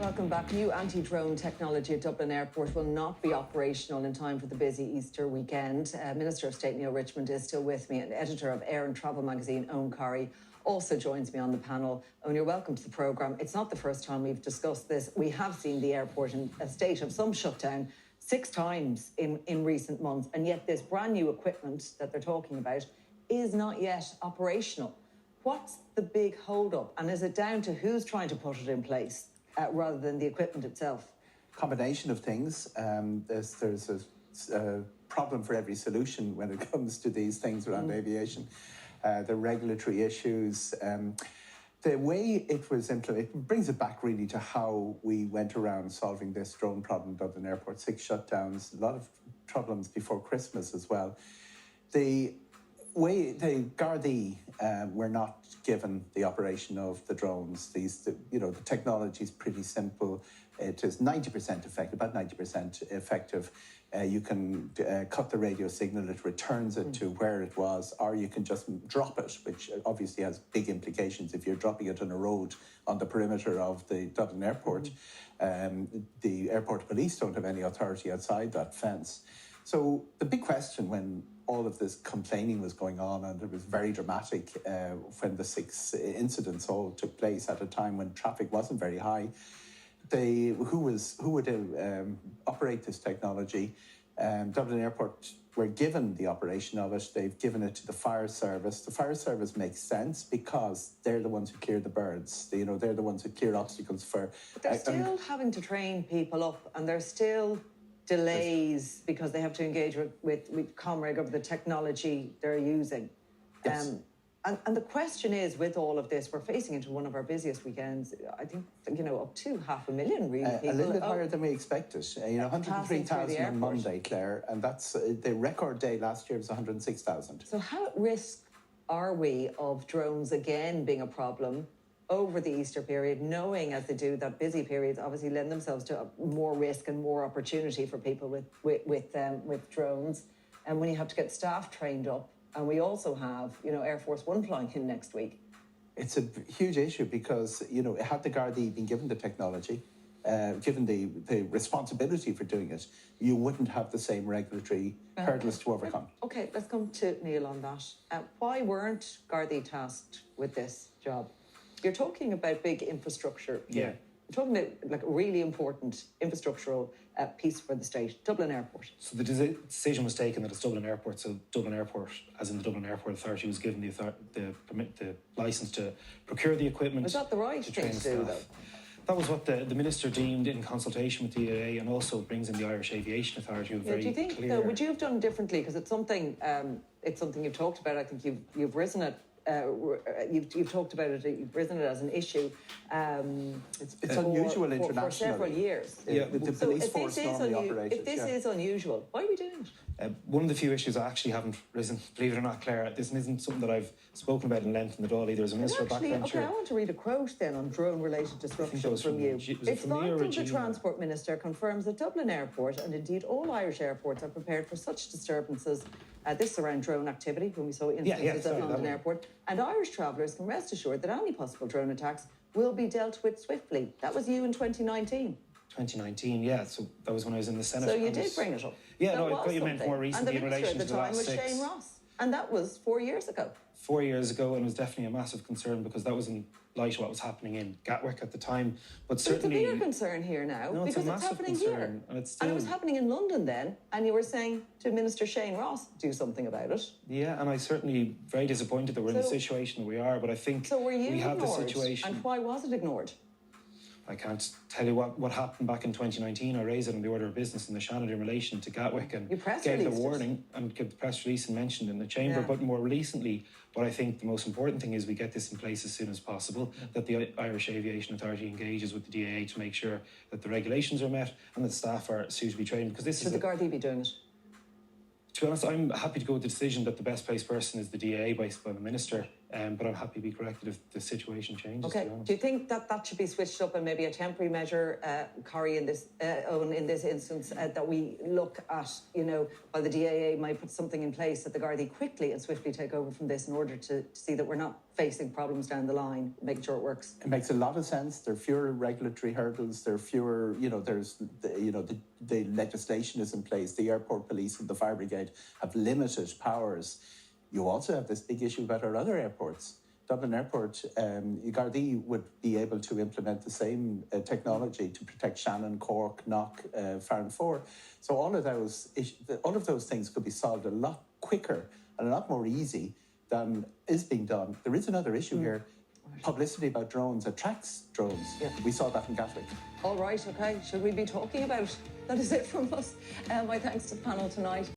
Welcome back. New anti-drone technology at Dublin Airport will not be operational in time for the busy Easter weekend. Minister of State Neil Richmond is still with me, and editor of Air and Travel magazine, Eoghan Corry, also joins me on the panel. Eoghan, you're welcome to the programme. It's not the first time we've discussed this. We have seen the airport in a state of some shutdown 6 times in recent months, and yet this brand new equipment that they're talking about is not yet operational. What's the big hold-up, and is it down to who's trying to put it in place rather than the equipment itself? Combination of things. There's a problem for every solution when it comes to these things around aviation. The regulatory issues, the way it was implemented, it brings it back really to how we went around solving this drone problem at Dublin Airport. 6 shutdowns, a lot of problems before Christmas as well. The way the Gardaí were not given the operation of the drones. The technology is pretty simple. It is 90% effective, about 90% effective. You can cut the radio signal, it returns it to where it was, or you can just drop it, which obviously has big implications if you're dropping it on a road on the perimeter of the Dublin Airport. The airport police don't have any authority outside that fence. So the big question when all of this complaining was going on, and it was very dramatic when the 6 incidents all took place at a time when traffic wasn't very high, who would operate this technology? Dublin Airport were given the operation of it. They've given it to the fire service. The fire service makes sense because they're the ones who clear the birds. They're the ones who clear obstacles for. But they're still having to train people up, and there's still delays because they have to engage with Comreg over the technology they're using. Yes. And the question is, with all of this, we're facing into one of our busiest weekends. I think, up to 500,000 really people. A little bit higher than we expected. 103,000 on Monday, Claire, and that's the record day last year was 106,000. So how at risk are we of drones again being a problem over the Easter period, knowing as they do that busy periods obviously lend themselves to more risk and more opportunity for people with drones, and when you have to get staff trained up? And we also have, Air Force One flying in next week. It's a huge issue because, had the Gardaí been given the technology, given the responsibility for doing it, you wouldn't have the same regulatory hurdles to overcome. Okay, let's come to Neil on that. Why weren't Gardaí tasked with this job? You're talking about big infrastructure here. Yeah. You're talking about like a really important infrastructural piece for the state, Dublin Airport. So the decision was taken that it's Dublin Airport. So Dublin Airport, as in the Dublin Airport Authority, was given the licence to procure the equipment. Was that the right thing to do, though? That was what the Minister deemed in consultation with the EAA, and also brings in the Irish Aviation Authority. Do you think, though, would you have done differently? Because it's something you've talked about. I think you've risen it. You've talked about it. You've risen it as an issue. It's unusual internationally for several years. Yeah. The police force normally operates. If this is unusual, why are we doing it? One of the few issues I actually haven't risen, believe it or not, Claire. This isn't something that I've spoken about in length at all either. As a minister backbencher. Okay, I want to read a quote then on drone-related disruption from you. It's vital the Transport Minister confirms that Dublin Airport, and indeed all Irish airports, are prepared for such disturbances. This around drone activity, when we saw instances at London Airport. And Irish travellers can rest assured that any possible drone attacks will be dealt with swiftly. That was you in 2019. 2019, yeah. So that was when I was in the Senate. So you did bring it up. Yeah, no, I thought you meant more recently in relation to the last 6. And the Minister at the time was Shane Ross. And that was 4 years ago. 4 years ago, and it was definitely a massive concern because that was in light of what was happening in Gatwick at the time. But certainly, it's a bigger concern here now because it's happening here. And it was happening in London then, and you were saying to Minister Shane Ross, do something about it. Yeah, and I certainly very disappointed that we're in the situation that we are, but I think we have the situation. And why was it ignored? I can't tell you what happened back in 2019. I raised it on the order of business in the Shannon in relation to Gatwick and gave the warning and gave the press release and mentioned in the chamber. Yeah. But more recently, what I think the most important thing is we get this in place as soon as possible, that the Irish Aviation Authority engages with the DAA to make sure that the regulations are met and that staff are suitably trained. Because this Should the Gardaí be doing it? To be honest, I'm happy to go with the decision that the best placed person is the DAA by the Minister. But I'm happy to be corrected if the situation changes. Okay. Do you think that should be switched up and maybe a temporary measure, Corry, in this instance, that we look at, while the DAA might put something in place, that the Gardaí quickly and swiftly take over from this in order to see that we're not facing problems down the line, making sure it works? It makes a lot of sense. There are fewer regulatory hurdles. There are fewer, the legislation is in place. The airport police and the fire brigade have limited powers. You also have this big issue about our other airports. Dublin Airport, Gardaí would be able to implement the same technology to protect Shannon, Cork, Knock, Farnfore. So all of those things could be solved a lot quicker and a lot more easy than is being done. There is another issue here. Publicity about drones attracts drones. Yeah. We saw that in Gatwick. All right, okay. Should we be talking about it? That is it from us. My thanks to the panel tonight.